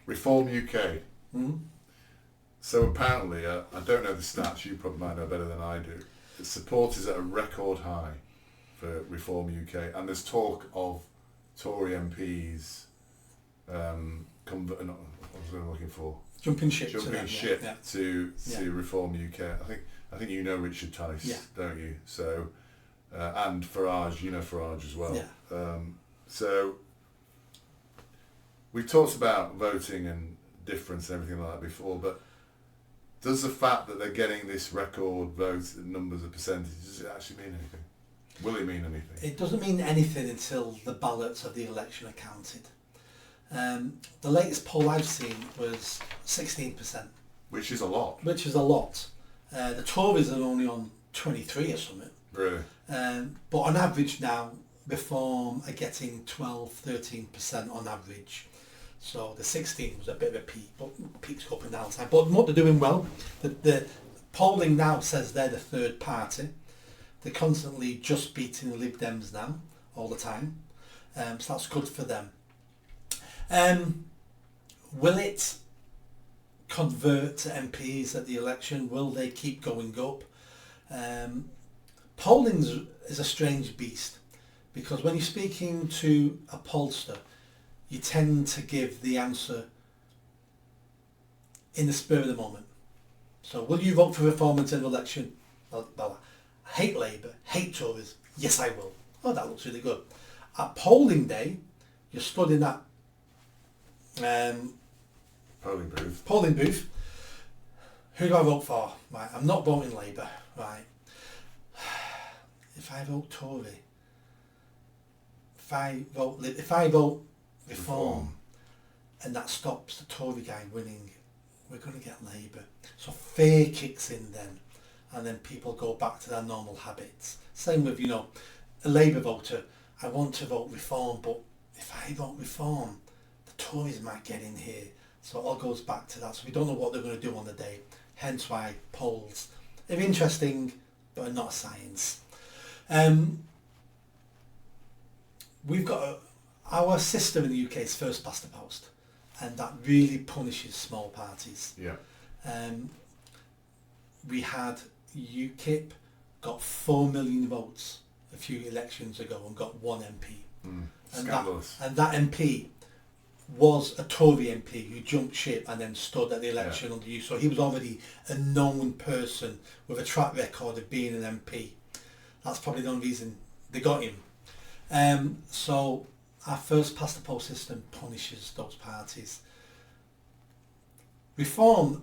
Reform UK. So apparently, I don't know the stats, you probably might know better than I do. The support is at a record high for Reform UK, and there's talk of Tory MPs, what was I looking for? Jumping ship to Reform UK. I think you know Richard Tice, don't you? So, and Farage, you know Farage as well. Yeah. So, we've talked about voting and difference and everything like that before, but does the fact that they're getting this record vote numbers of percentages, does it actually mean anything? Will it mean anything? It doesn't mean anything until the ballots of the election are counted. The latest poll I've seen was 16%. Which is a lot. Which is a lot. The Tories are only on 23 or something. Really? But on average now, Reform are getting 12-13% on average. So the 16 was a bit of a peak, but peaks go up and down time. But what they're doing well, the polling now says they're the third party. They're constantly just beating the Lib Dems now, all the time. So that's good for them. Will it convert to MPs at the election? Will they keep going up? Polling is a strange beast, because when you're speaking to a pollster, you tend to give the answer in the spur of the moment. So, will you vote for Reform in the election? Well, I hate Labour, hate Tories. Yes, I will. Oh, that looks really good. At polling day, you're stood in that polling booth. Who do I vote for? Right, I'm not voting Labour. Right. If I vote Tory, if I vote Reform, and that stops the Tory guy winning, we're going to get Labour. So fear kicks in then, and then people go back to their normal habits. Same with, a Labour voter. I want to vote Reform, but if I vote Reform, the Tories might get in here. So it all goes back to that. So we don't know what they're going to do on the day. Hence why polls are interesting, but are not science. We've got our system in the UK is first past the post, and that really punishes small parties. Yeah. We had UKIP got 4 million votes a few elections ago and got one MP. Scandalous. And that MP was a Tory MP who jumped ship and then stood at the election under you. So he was already a known person with a track record of being an MP. That's probably the only reason they got him. So our first past the post system punishes those parties. Reform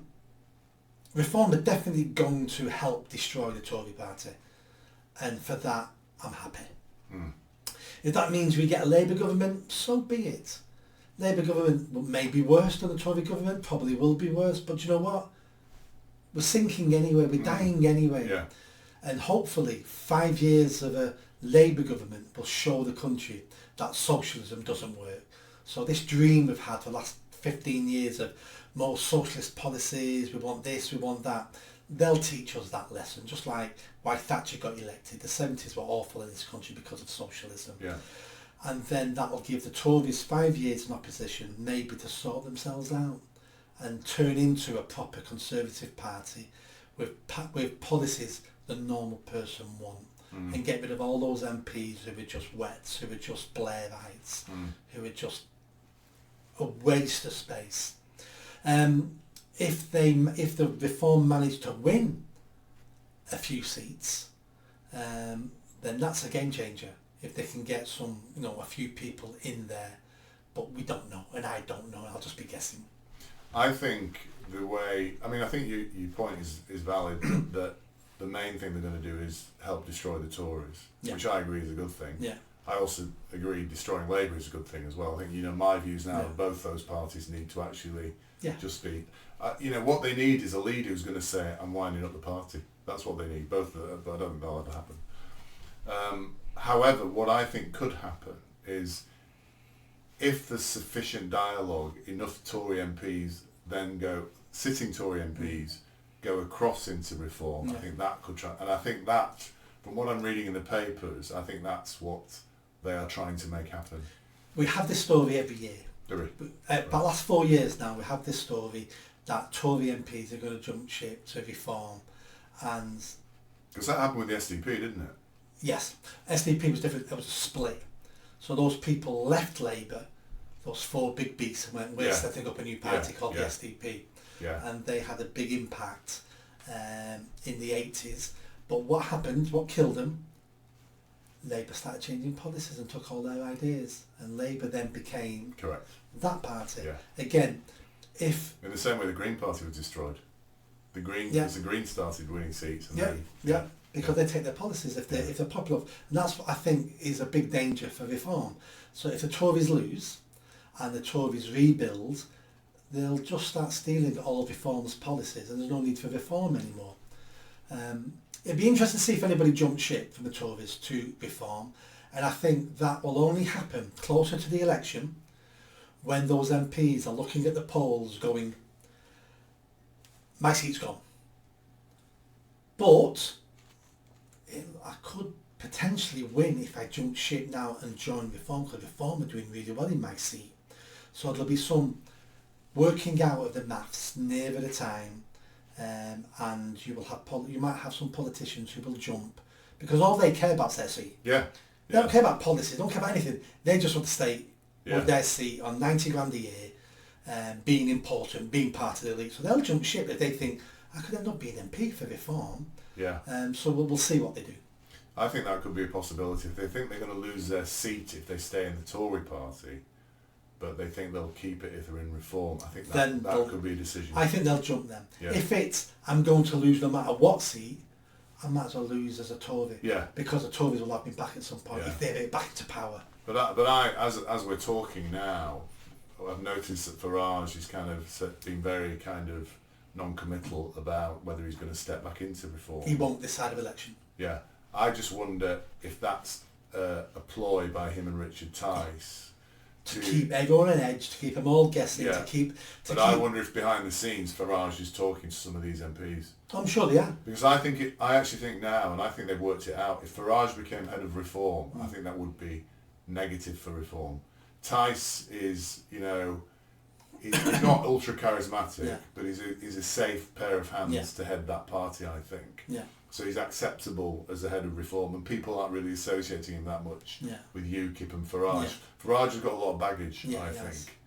are definitely going to help destroy the Tory party, and for that I'm happy. If that means we get a Labour government, so be it. Labour government may be worse than the Tory government, probably will be worse, but you know what? We're sinking anyway, we're dying anyway. Yeah. And hopefully 5 years of a Labour government will show the country that socialism doesn't work. So this dream we've had for the last 15 years of more socialist policies, we want this, we want that, they'll teach us that lesson, just like why Thatcher got elected. The 70s were awful in this country because of socialism. Yeah. And then that will give the Tories 5 years in opposition, maybe to sort themselves out and turn into a proper Conservative party with policies the normal person want, and get rid of all those MPs who are just wets, who are just Blairites, who are just a waste of space. If the Reform manage to win a few seats, then that's a game changer. If they can get some, a few people in there, but we don't know, and I don't know. I'll just be guessing. I think I think your point is valid that the main thing they're going to do is help destroy the Tories, which I agree is a good thing. Yeah. I also agree destroying Labour is a good thing as well. I think, my views now, both those parties need to actually just be, what they need is a leader who's going to say, I'm winding up the party. That's what they need, both of them, but I don't think that'll ever happen. However, what I think could happen is if there's sufficient dialogue, enough Tory MPs then sitting Tory MPs go across into Reform. I think that could and I think that, from what I'm reading in the papers, I think that's what they are trying to make happen. We have this story every year. But last 4 years now, we have this story that Tory MPs are going to jump ship to reform, and because that happened with the SDP, didn't it? Yes, SDP was different. There was a split, so those people left Labour, those 4 big beasts, and went, we're setting up a new party called the SDP, and they had a big impact in the 80s. But what happened? What killed them? Labour started changing policies and took all their ideas, and Labour then became that party. Again, if in the same way the Green Party was destroyed, the Greens started winning seats, and because they take their policies if they're popular, and that's what I think is a big danger for reform. So if the Tories lose and the Tories rebuild, they'll just start stealing all of reform's policies, and there's no need for reform anymore. It'd be interesting to see if anybody jumps ship from the Tories to reform, and I think that will only happen closer to the election, when those MPs are looking at the polls going, my seat's gone. But I could potentially win if I jump ship now and join Reform, because Reform are doing really well in my seat. So there'll be some working out of the maths nearer the time, and you might have some politicians who will jump, because all they care about is their seat. They don't care about policy, they don't care about anything. They just want to stay with their seat on 90 grand a year, being important, being part of the elite. So they'll jump ship if they think, I could end up being MP for Reform. So we'll see what they do. I think that could be a possibility. If they think they're going to lose their seat if they stay in the Tory party, but they think they'll keep it if they're in Reform, I think that could be a decision. I think they'll jump them. If it's, I'm going to lose no matter what seat, I might as well lose as a Tory. Because the Tories will have me back at some point if they get back into power. But I as we're talking now, I've noticed that Farage is kind of being very kind of non-committal about whether he's going to step back into Reform. He won't this side of election. I just wonder if that's a ploy by him and Richard Tice to keep everyone on edge, to keep them all guessing, I wonder if behind the scenes Farage is talking to some of these MPs. I'm sure they are. Because I actually think now, and I think they've worked it out, if Farage became head of Reform, I think that would be negative for Reform. Tice is, he's not ultra charismatic, but he's a safe pair of hands to head that party, I think. So he's acceptable as the head of Reform, and people aren't really associating him that much with UKIP and Farage. Farage has got a lot of baggage, I think.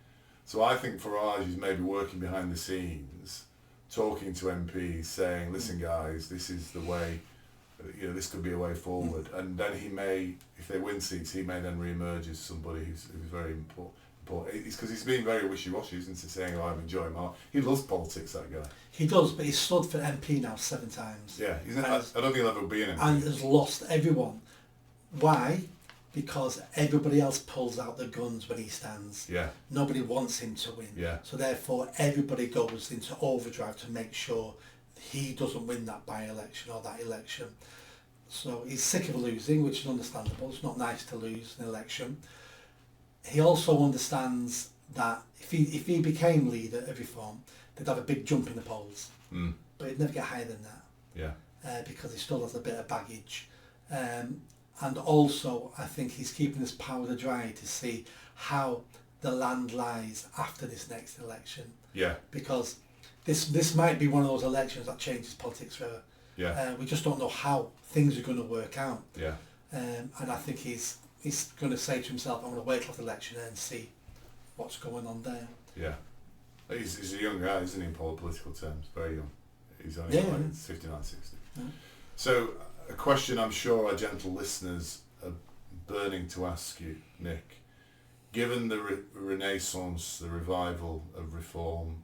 So I think Farage is maybe working behind the scenes, talking to MPs, saying, listen guys, this is the way, this could be a way forward. And then he may, if they win seats, he may then re-emerge as somebody who's very important. It's because he's been very wishy-washy, isn't he, saying, I'm enjoying my... He loves politics, that guy. He does, but he's stood for MP now 7 times. I don't think he'll ever be an MP. And has lost everyone. Why? Because everybody else pulls out the guns when he stands. Nobody wants him to win. So therefore, everybody goes into overdrive to make sure he doesn't win that by-election or that election. So he's sick of losing, which is understandable. It's not nice to lose an election. He also understands that if he became leader of Reform, they'd have a big jump in the polls. But he'd never get higher than that. Because he still has a bit of baggage. And also, I think he's keeping his powder dry to see how the land lies after this next election. Because this might be one of those elections that changes politics forever. We just don't know how things are going to work out. And I think he's going to say to himself, I'm going to wait till the election and see what's going on there. He's a young guy, isn't he, in political terms? Very young. He's only 59, 60. So, a question I'm sure our gentle listeners are burning to ask you, Nick. Given the renaissance, the revival of Reform,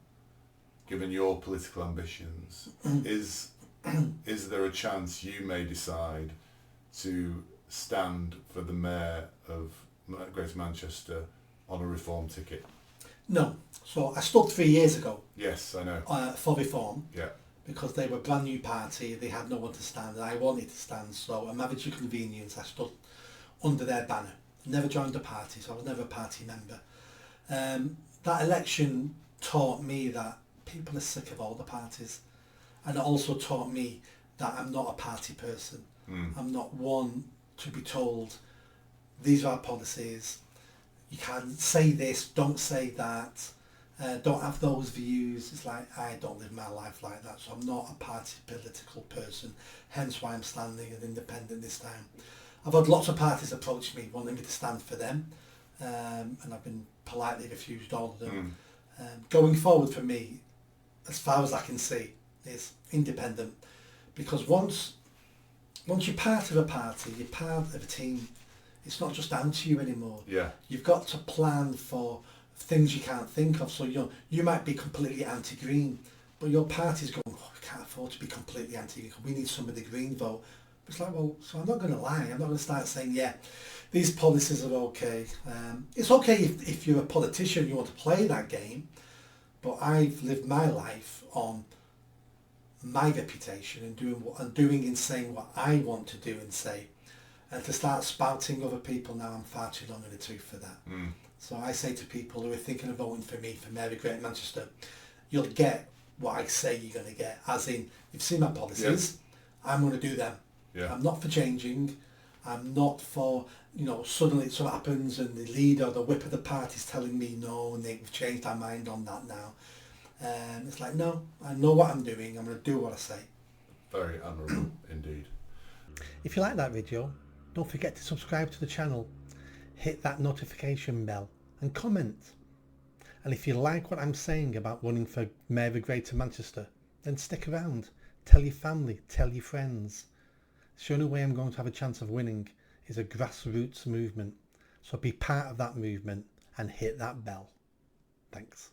given your political ambitions, is there a chance you may decide to stand for the mayor of Greater Manchester on a Reform ticket? No. So I stood 3 years ago. Yes, I know. For Reform. Because they were a brand new party, they had no one to stand, and I wanted to stand, so a marriage to convenience, I stood under their banner. Never joined a party, so I was never a party member. That election taught me that people are sick of all the parties, and it also taught me that I'm not a party person. I'm not one to be told, these are our policies, you can't say this, don't say that, don't have those views. It's like, I don't live my life like that, so I'm not a party political person, hence why I'm standing as independent this time. I've had lots of parties approach me wanting me to stand for them, and I've been politely refused all of them. Going forward for me, as far as I can see, is independent, because once you're part of a party, you're part of a team. It's not just down to you anymore. Yeah. You've got to plan for things you can't think of. So you might be completely anti-green, but your party's going, oh, we can't afford to be completely anti-green. We need some of the green vote. It's like, well, so I'm not going to lie. I'm not going to start saying, yeah, these policies are okay. It's okay if you're a politician, you want to play that game, but I've lived my life on my reputation and doing and saying what I want to do and say. And to start spouting other people now, I'm far too long in the tooth for that. So I say to people who are thinking of voting for me for Mayor of Greater Manchester, you'll get what I say you're going to get. As in, you've seen my policies, I'm going to do them. I'm not for changing. I'm not for, suddenly something happens and the leader or the whip of the party is telling me no and they've changed our mind on that now. It's like, no, I know what I'm doing. I'm going to do what I say. Very admirable indeed. If you like that video, don't forget to subscribe to the channel, hit that notification bell and comment. And if you like what I'm saying about running for Mayor of Greater Manchester, then stick around. Tell your family, tell your friends. The only way I'm going to have a chance of winning is a grassroots movement. So be part of that movement and hit that bell. Thanks.